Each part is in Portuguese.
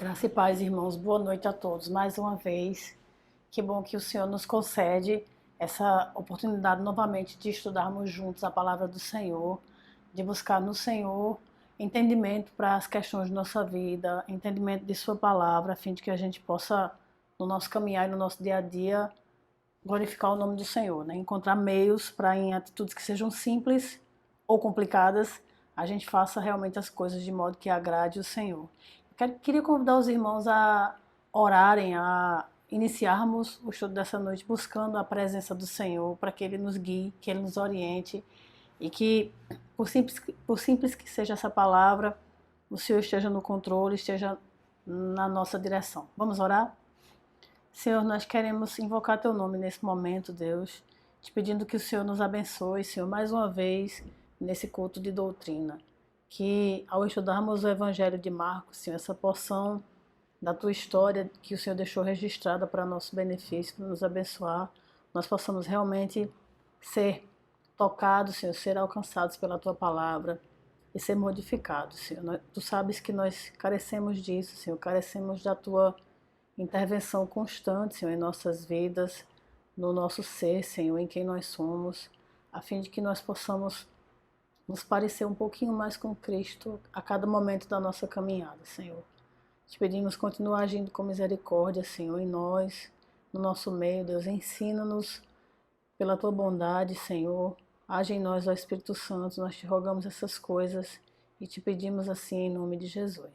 Graça e paz, irmãos. Boa noite a todos. Mais uma vez, que bom que o Senhor nos concede essa oportunidade novamente de estudarmos juntos a palavra do Senhor, de buscar no Senhor entendimento para as questões de nossa vida, entendimento de Sua palavra, a fim de que a gente possa, no nosso caminhar e no nosso dia a dia, glorificar o nome do Senhor, né? Encontrar meios para, em atitudes que sejam simples ou complicadas, a gente faça realmente as coisas de modo que agrade o Senhor. Queria convidar os irmãos a orarem, a iniciarmos o estudo dessa noite buscando a presença do Senhor, para que Ele nos guie, que Ele nos oriente e que, por simples que seja essa palavra, o Senhor esteja no controle, esteja na nossa direção. Vamos orar? Senhor, nós queremos invocar Teu nome nesse momento, Deus, te pedindo que o Senhor nos abençoe, Senhor, mais uma vez nesse culto de doutrina. Que ao estudarmos o Evangelho de Marcos, Senhor, essa porção da Tua história que o Senhor deixou registrada para nosso benefício, para nos abençoar, nós possamos realmente ser tocados, Senhor, ser alcançados pela Tua palavra e ser modificados, Senhor. Tu sabes que nós carecemos disso, Senhor, carecemos da Tua intervenção constante, Senhor, em nossas vidas, no nosso ser, Senhor, em quem nós somos, a fim de que nós possamos nos parecer um pouquinho mais com Cristo a cada momento da nossa caminhada, Senhor. Te pedimos, continua agindo com misericórdia, Senhor, em nós, no nosso meio, Deus. Ensina-nos pela Tua bondade, Senhor. Age em nós, ó Espírito Santo. Nós te rogamos essas coisas e te pedimos assim em nome de Jesus.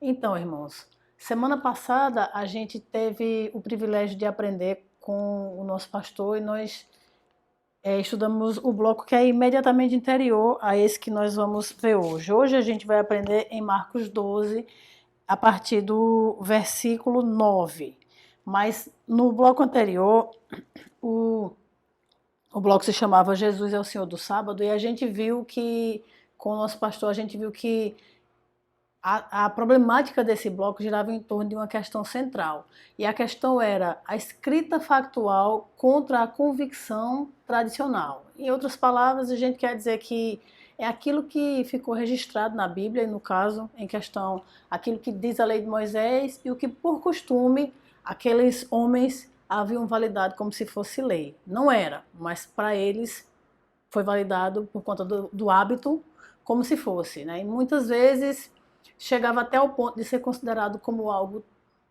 Então, irmãos, semana passada a gente teve o privilégio de aprender com o nosso pastor e nós estudamos o bloco que é imediatamente anterior a esse que nós vamos ver hoje. Hoje a gente vai aprender em Marcos 12, a partir do versículo 9. Mas no bloco anterior, o bloco se chamava Jesus é o Senhor do Sábado, e a gente viu que, com o nosso pastor, a gente viu que a problemática desse bloco girava em torno de uma questão central. E a questão era a escrita factual contra a convicção tradicional. Em outras palavras, a gente quer dizer que é aquilo que ficou registrado na Bíblia, e no caso em questão, aquilo que diz a lei de Moisés e o que, por costume, aqueles homens haviam validado como se fosse lei. Não era, mas para eles foi validado por conta do hábito como se fosse, né? E muitas vezes chegava até ao ponto de ser considerado como algo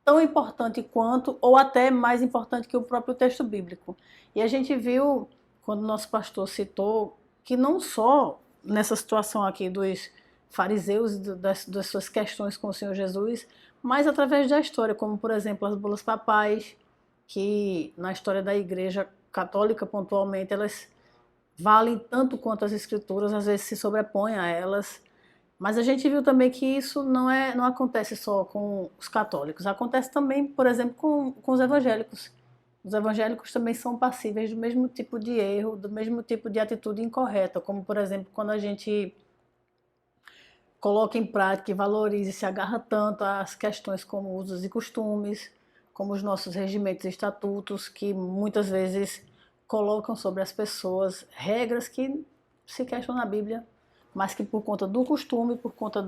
tão importante quanto, ou até mais importante que o próprio texto bíblico. E a gente viu, quando o nosso pastor citou, que não só nessa situação aqui dos fariseus, das suas questões com o Senhor Jesus, mas através da história, como por exemplo as bulas papais, que na história da Igreja Católica pontualmente elas valem tanto quanto as escrituras, às vezes se sobrepõem a elas. Mas a gente viu também que isso não acontece só com os católicos, acontece também, por exemplo, com os evangélicos. Os evangélicos também são passíveis do mesmo tipo de erro, do mesmo tipo de atitude incorreta, como, por exemplo, quando a gente coloca em prática e valoriza e se agarra tanto às questões como usos e costumes, como os nossos regimentos e estatutos, que muitas vezes colocam sobre as pessoas regras que sequer estão na Bíblia, mas que por conta do costume, por conta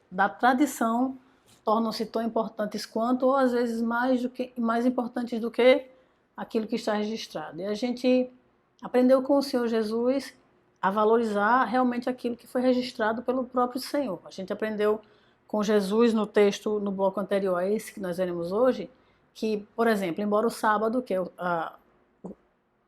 da tradição, tornam-se tão importantes quanto, ou às vezes mais importantes do que aquilo que está registrado. E a gente aprendeu com o Senhor Jesus a valorizar realmente aquilo que foi registrado pelo próprio Senhor. A gente aprendeu com Jesus no texto, no bloco anterior a esse que nós veremos hoje, que, por exemplo, embora o sábado, que é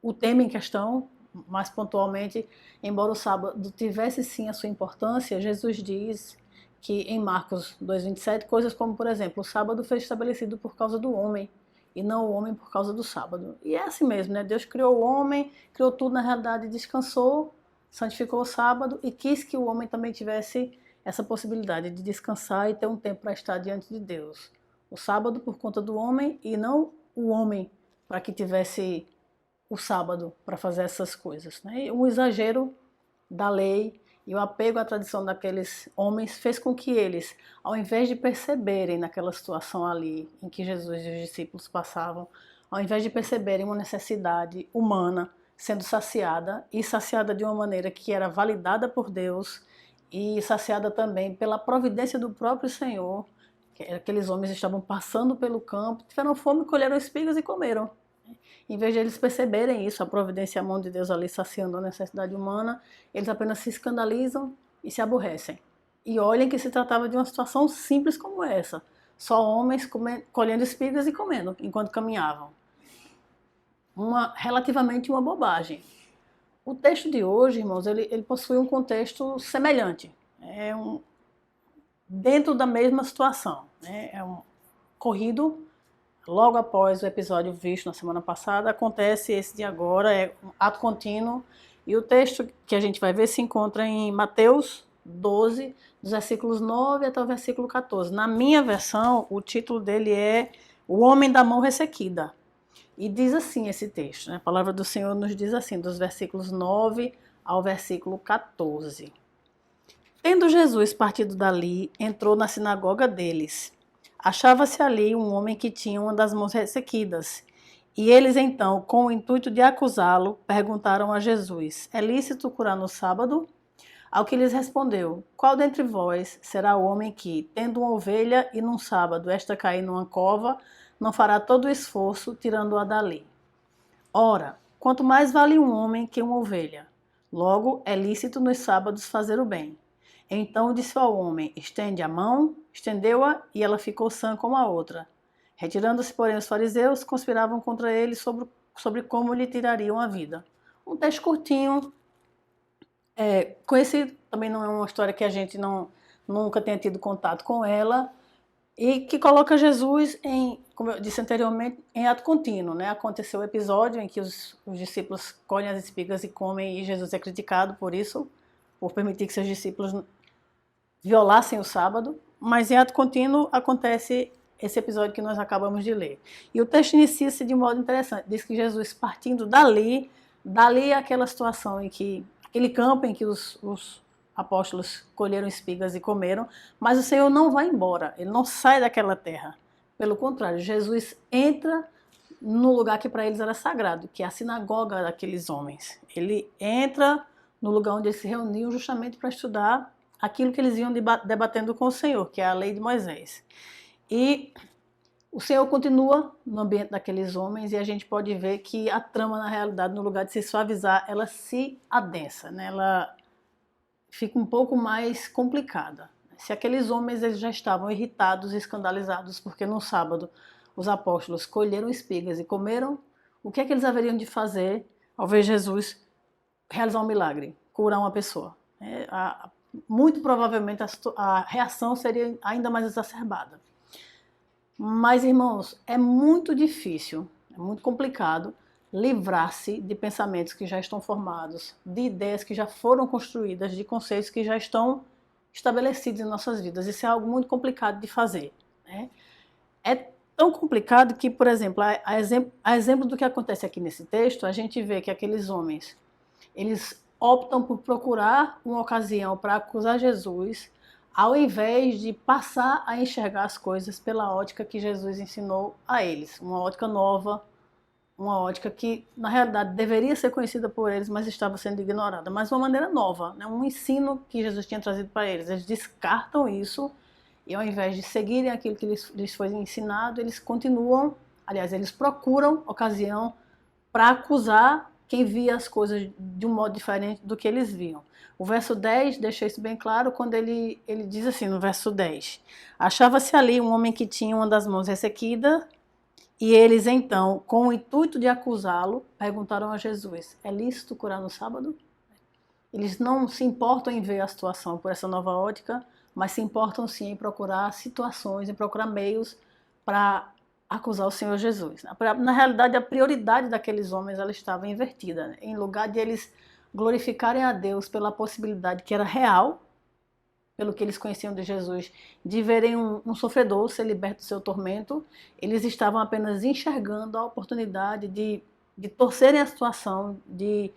o tema em questão, mais pontualmente, embora o sábado tivesse sim a sua importância, Jesus diz que em Marcos 2,27, coisas como, por exemplo, o sábado foi estabelecido por causa do homem, e não o homem por causa do sábado. E é assim mesmo, né? Deus criou o homem, criou tudo na realidade, descansou, santificou o sábado e quis que o homem também tivesse essa possibilidade de descansar e ter um tempo para estar diante de Deus. O sábado por conta do homem e não o homem para que tivesse o sábado para fazer essas coisas, né? E o exagero da lei e o apego à tradição daqueles homens fez com que eles, ao invés de perceberem naquela situação ali em que Jesus e os discípulos passavam, ao invés de perceberem uma necessidade humana sendo saciada, e saciada de uma maneira que era validada por Deus e saciada também pela providência do próprio Senhor, Aqueles homens estavam passando pelo campo, tiveram fome, colheram espigas e comeram. Em vez de eles perceberem isso, a providência e a mão de Deus ali saciando a necessidade humana, eles apenas se escandalizam e se aborrecem. E olhem que se tratava de uma situação simples como essa. Só homens colhendo espigas e comendo enquanto caminhavam. Relativamente uma bobagem. O texto de hoje, irmãos, ele possui um contexto semelhante. Dentro da mesma situação. É um corrido. Logo após o episódio visto na semana passada, acontece esse de agora, é um ato contínuo. E o texto que a gente vai ver se encontra em Mateus 12, dos versículos 9 até o versículo 14. Na minha versão, o título dele é O Homem da Mão Ressequida. E diz assim esse texto, né? A palavra do Senhor nos diz assim, dos versículos 9 ao versículo 14. Tendo Jesus partido dali, entrou na sinagoga deles. Achava-se ali um homem que tinha uma das mãos ressequidas. E eles então, com o intuito de acusá-lo, perguntaram a Jesus: é lícito curar no sábado? Ao que lhes respondeu: qual dentre vós será o homem que, tendo uma ovelha e num sábado esta cair numa cova, não fará todo o esforço tirando-a dali? Ora, quanto mais vale um homem que uma ovelha? Logo, é lícito nos sábados fazer o bem. Então disse ao homem: estende a mão. Estendeu-a e ela ficou sã como a outra. Retirando-se, porém, os fariseus conspiravam contra ele sobre como lhe tirariam a vida. Um texto curtinho, conhecido, também não é uma história que a gente nunca tenha tido contato com ela, e que coloca Jesus como eu disse anteriormente, em ato contínuo, né? Aconteceu o episódio em que os discípulos colhem as espigas e comem, e Jesus é criticado por isso, por permitir que seus discípulos violassem o sábado, mas em ato contínuo acontece esse episódio que nós acabamos de ler. E o texto inicia-se de um modo interessante. Diz que Jesus, partindo dali é aquela situação em que, aquele campo em que os apóstolos colheram espigas e comeram, mas o Senhor não vai embora, ele não sai daquela terra. Pelo contrário, Jesus entra no lugar que para eles era sagrado, que é a sinagoga daqueles homens. Ele entra no lugar onde eles se reuniam justamente para estudar aquilo que eles iam debatendo com o Senhor, que é a lei de Moisés. E o Senhor continua no ambiente daqueles homens, e a gente pode ver que a trama, na realidade, no lugar de se suavizar, ela se adensa, né? Ela fica um pouco mais complicada. Se aqueles homens eles já estavam irritados e escandalizados porque no sábado os apóstolos colheram espigas e comeram, o que é que eles haveriam de fazer ao ver Jesus realizar um milagre, curar uma pessoa? Muito provavelmente a reação seria ainda mais exacerbada. Mas, irmãos, é muito difícil, é muito complicado livrar-se de pensamentos que já estão formados, de ideias que já foram construídas, de conceitos que já estão estabelecidos em nossas vidas. Isso é algo muito complicado de fazer, né? É tão complicado que, por exemplo, a exemplo do que acontece aqui nesse texto, a gente vê que aqueles homens, eles optam por procurar uma ocasião para acusar Jesus, ao invés de passar a enxergar as coisas pela ótica que Jesus ensinou a eles, uma ótica nova, uma ótica que, na realidade, deveria ser conhecida por eles, mas estava sendo ignorada, mas de uma maneira nova, né? Um ensino que Jesus tinha trazido para eles. Eles descartam isso e, ao invés de seguirem aquilo que lhes foi ensinado, eles continuam, aliás, eles procuram ocasião para acusar quem via as coisas de um modo diferente do que eles viam. O verso 10 deixa isso bem claro quando ele diz assim, no verso 10: achava-se ali um homem que tinha uma das mãos ressequida, e eles então, com o intuito de acusá-lo, perguntaram a Jesus: é lícito curar no sábado? Eles não se importam em ver a situação por essa nova ótica, mas se importam sim em procurar situações, em procurar meios para acusar o Senhor Jesus. Na realidade, a prioridade daqueles homens ela estava invertida, né? Em lugar de eles glorificarem a Deus pela possibilidade que era real, pelo que eles conheciam de Jesus, de verem um sofredor ser liberto do seu tormento, eles estavam apenas enxergando a oportunidade de torcerem a situação, de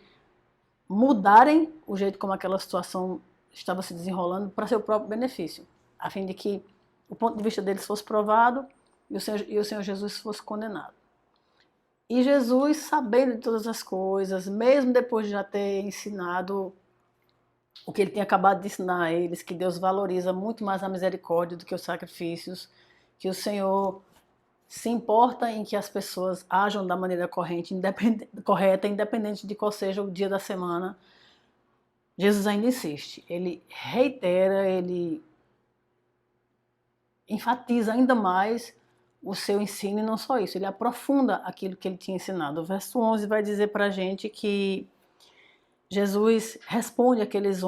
mudarem o jeito como aquela situação estava se desenrolando para seu próprio benefício, a fim de que o ponto de vista deles fosse provado e o Senhor Jesus fosse condenado. E Jesus, sabendo de todas as coisas, mesmo depois de já ter ensinado o que ele tinha acabado de ensinar a eles, que Deus valoriza muito mais a misericórdia do que os sacrifícios, que o Senhor se importa em que as pessoas ajam da maneira correta, independente de qual seja o dia da semana. Jesus ainda insiste, ele reitera, ele enfatiza ainda mais o seu ensino, e não só isso, ele aprofunda aquilo que ele tinha ensinado. O verso 11 vai dizer para a gente que Jesus responde àqueles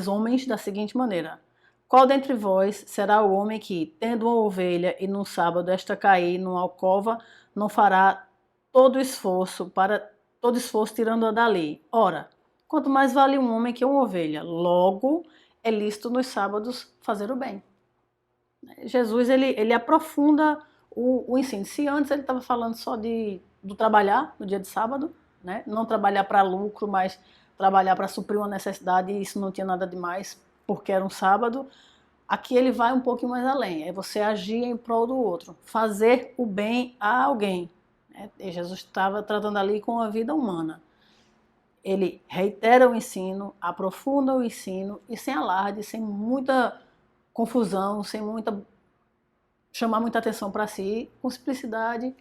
homens da seguinte maneira: qual dentre vós será o homem que, tendo uma ovelha e num sábado esta cair numa alcova, não fará todo esforço tirando-a dali? Ora, quanto mais vale um homem que uma ovelha, logo é lícito nos sábados fazer o bem. Jesus ele aprofunda o ensino. Se antes ele estava falando só do trabalhar no dia de sábado, né? Não trabalhar para lucro, mas trabalhar para suprir uma necessidade, e isso não tinha nada de mais, porque era um sábado. Aqui ele vai um pouquinho mais além, é você agir em prol do outro, fazer o bem a alguém. E Jesus estava tratando ali com a vida humana. Ele reitera o ensino, aprofunda o ensino, e sem alarde, sem muita confusão, sem chamar muita atenção para si, com simplicidade,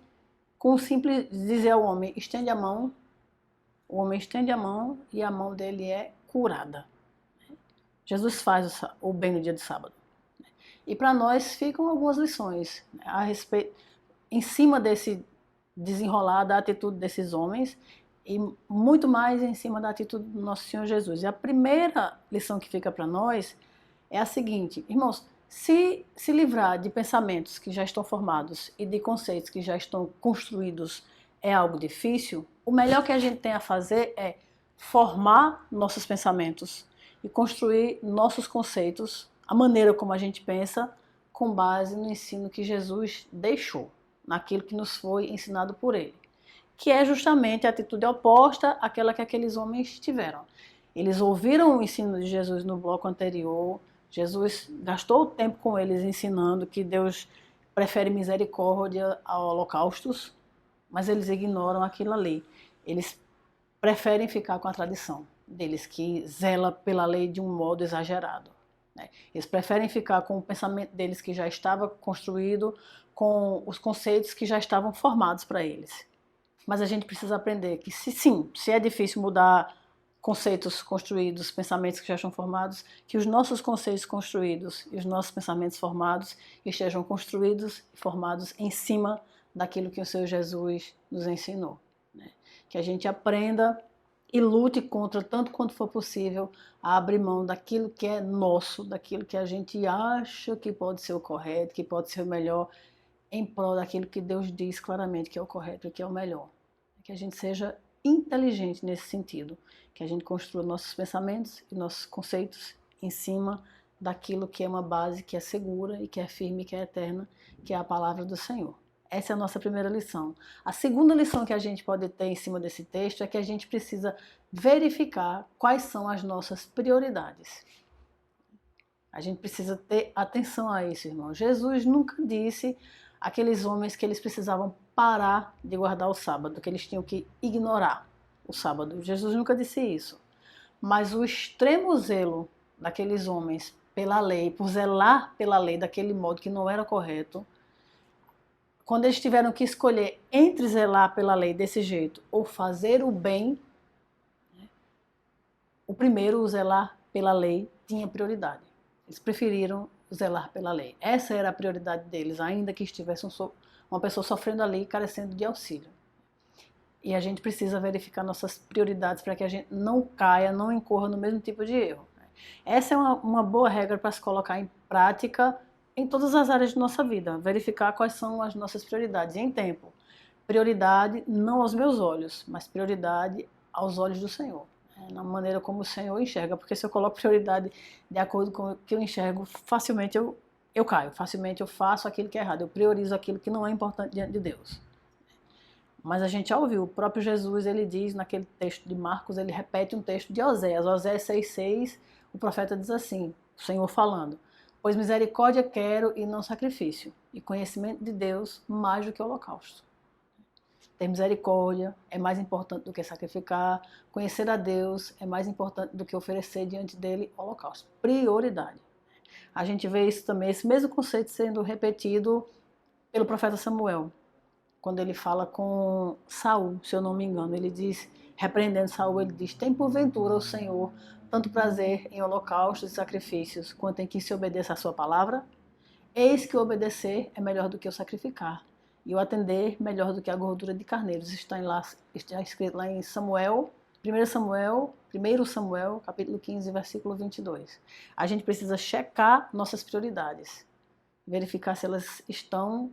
com o simples dizer ao homem, estende a mão, o homem estende a mão e a mão dele é curada. Jesus faz o bem no dia de sábado. E para nós ficam algumas lições a respeito, em cima desse desenrolar da atitude desses homens, e muito mais em cima da atitude do nosso Senhor Jesus. E a primeira lição que fica para nós é a seguinte: irmãos, se livrar de pensamentos que já estão formados e de conceitos que já estão construídos é algo difícil, o melhor que a gente tem a fazer é formar nossos pensamentos e construir nossos conceitos, a maneira como a gente pensa, com base no ensino que Jesus deixou, naquilo que nos foi ensinado por ele, que é justamente a atitude oposta àquela que aqueles homens tiveram. Eles ouviram o ensino de Jesus no bloco anterior. Jesus gastou o tempo com eles ensinando que Deus prefere misericórdia a holocaustos, mas eles ignoram aquilo ali. Eles preferem ficar com a tradição deles, que zela pela lei de um modo exagerado. Eles preferem ficar com o pensamento deles que já estava construído, com os conceitos que já estavam formados para eles. Mas a gente precisa aprender que se é difícil mudar conceitos construídos, pensamentos que já estão formados, que os nossos conceitos construídos e os nossos pensamentos formados estejam construídos e formados em cima daquilo que o Senhor Jesus nos ensinou. Que a gente aprenda e lute contra, tanto quanto for possível, a abrir mão daquilo que é nosso, daquilo que a gente acha que pode ser o correto, que pode ser o melhor, em prol daquilo que Deus diz claramente que é o correto e que é o melhor. Que a gente seja inteligente nesse sentido, que a gente construa nossos pensamentos e nossos conceitos em cima daquilo que é uma base que é segura e que é firme e que é eterna, que é a palavra do Senhor. Essa é a nossa primeira lição. A segunda lição que a gente pode ter em cima desse texto é que a gente precisa verificar quais são as nossas prioridades. A gente precisa ter atenção a isso, irmão. Jesus nunca disse àqueles homens que eles precisavam parar de guardar o sábado, que eles tinham que ignorar o sábado. Jesus nunca disse isso. Mas o extremo zelo daqueles homens pela lei, por zelar pela lei daquele modo que não era correto, quando eles tiveram que escolher entre zelar pela lei desse jeito ou fazer o bem, o primeiro, o zelar pela lei, tinha prioridade. Eles preferiram zelar pela lei. Essa era a prioridade deles, ainda que estivesse uma pessoa sofrendo ali, carecendo de auxílio. E a gente precisa verificar nossas prioridades para que a gente não caia, não incorra no mesmo tipo de erro. Essa é uma boa regra para se colocar em prática em todas as áreas de nossa vida. Verificar quais são as nossas prioridades em tempo. Prioridade não aos meus olhos, mas prioridade aos olhos do Senhor. Na maneira como o Senhor enxerga, porque se eu coloco prioridade de acordo com o que eu enxergo, facilmente eu caio, facilmente eu faço aquilo que é errado, eu priorizo aquilo que não é importante diante de Deus. Mas a gente já ouviu, o próprio Jesus, ele diz naquele texto de Marcos, ele repete um texto de Oséias, Oséias 6,6, o profeta diz assim, o Senhor falando: pois misericórdia quero e não sacrifício, e conhecimento de Deus mais do que holocausto. Ter misericórdia é mais importante do que sacrificar, conhecer a Deus é mais importante do que oferecer diante dele holocausto. Prioridade. A gente vê isso também, esse mesmo conceito sendo repetido pelo profeta Samuel, quando ele fala com Saul, se eu não me engano. Ele diz, repreendendo Saul, ele diz: tem porventura o Senhor tanto prazer em holocaustos e sacrifícios, quanto em que se obedeça a sua palavra? Eis que o obedecer é melhor do que o sacrificar, e o atender melhor do que a gordura de carneiros. Está escrito lá em Samuel, 1 Samuel, capítulo 15, versículo 22. A gente precisa checar nossas prioridades, verificar se elas estão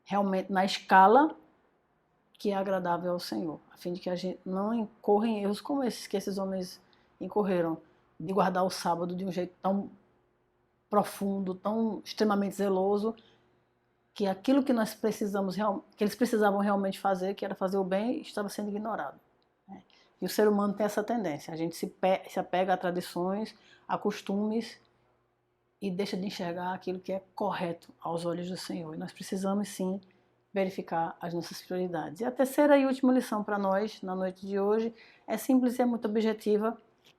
realmente na escala que é agradável ao Senhor, a fim de que a gente não incorra em erros como esses que esses homens incorreram, de guardar o sábado de um jeito tão profundo, tão extremamente zeloso, que aquilo que nós precisamos, que eles precisavam realmente fazer, que era fazer o bem, estava sendo ignorado. E o ser humano tem essa tendência, a gente se apega a tradições, a costumes e deixa de enxergar aquilo que é correto aos olhos do Senhor. E nós precisamos sim verificar as nossas prioridades. E a terceira e última lição para nós, na noite de hoje, é simples e é muito objetiva: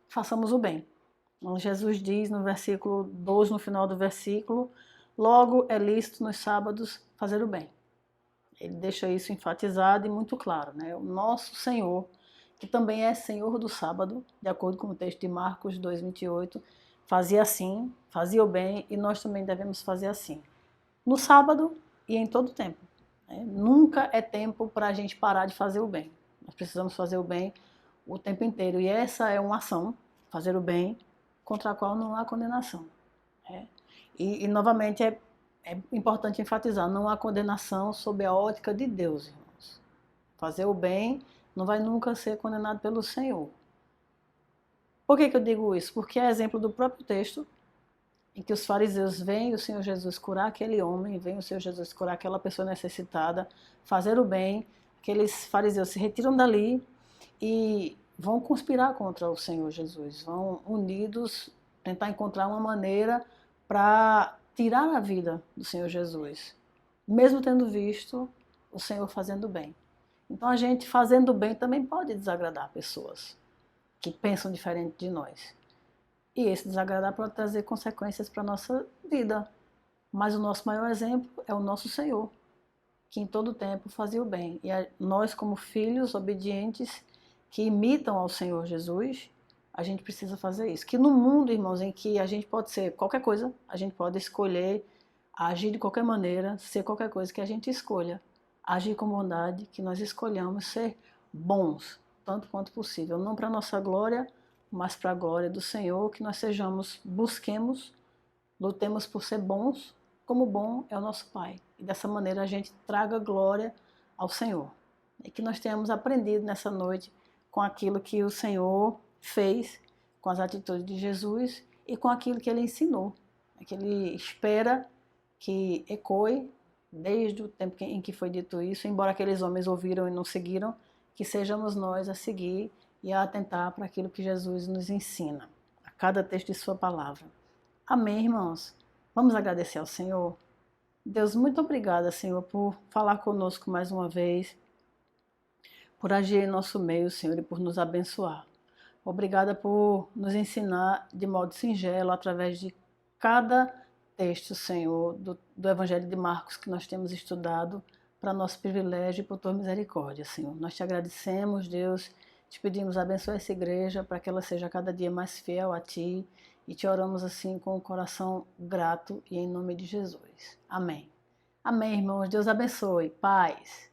façamos o bem. Jesus diz no versículo 12, no final do versículo: logo é lícito nos sábados fazer o bem. Ele deixa isso enfatizado e muito claro, né? O nosso Senhor, que também é Senhor do sábado, de acordo com o texto de Marcos 2:28, fazia assim, fazia o bem, e nós também devemos fazer assim, no sábado e em todo tempo. Nunca é tempo para a gente parar de fazer o bem. Nós precisamos fazer o bem o tempo inteiro. E essa é uma ação, fazer o bem, contra a qual não há condenação. Novamente, é importante enfatizar, não há condenação sob a ótica de Deus, irmãos. Fazer o bem não vai nunca ser condenado pelo Senhor. Por que eu digo isso? Porque é exemplo do próprio texto, em que os fariseus veem o Senhor Jesus curar aquele homem, veem o Senhor Jesus curar aquela pessoa necessitada, fazer o bem. Aqueles fariseus se retiram dali e vão conspirar contra o Senhor Jesus, vão unidos tentar encontrar uma maneira para tirar a vida do Senhor Jesus, mesmo tendo visto o Senhor fazendo bem. Então a gente fazendo bem também pode desagradar pessoas que pensam diferente de nós. E esse desagradar pode trazer consequências para a nossa vida. Mas o nosso maior exemplo é o nosso Senhor, que em todo tempo fazia o bem. E nós, como filhos obedientes, que imitam ao Senhor Jesus, a gente precisa fazer isso. Que no mundo, irmãos, em que a gente pode ser qualquer coisa, a gente pode escolher agir de qualquer maneira, ser qualquer coisa que a gente escolha, agir com bondade, que nós escolhamos ser bons, tanto quanto possível. Não para a nossa glória, mas para a glória do Senhor, que nós sejamos, busquemos, lutemos por ser bons, como bom é o nosso Pai. E dessa maneira a gente traga glória ao Senhor. E que nós tenhamos aprendido nessa noite com aquilo que o Senhor fez, com as atitudes de Jesus e com aquilo que Ele ensinou. Que Ele espera que ecoe desde o tempo em que foi dito isso, embora aqueles homens ouviram e não seguiram, que sejamos nós a seguir e a atentar para aquilo que Jesus nos ensina, a cada texto de sua palavra. Amém, irmãos? Vamos agradecer ao Senhor? Deus, muito obrigada, Senhor, por falar conosco mais uma vez, por agir em nosso meio, Senhor, e por nos abençoar. Obrigada por nos ensinar de modo singelo, através de cada texto, Senhor, do Evangelho de Marcos que nós temos estudado, para nosso privilégio e por tua misericórdia, Senhor. Nós te agradecemos, Deus. Te pedimos, abençoa essa igreja para que ela seja cada dia mais fiel a Ti, e te oramos assim com o coração grato e em nome de Jesus. Amém. Amém, irmãos. Deus abençoe. Paz.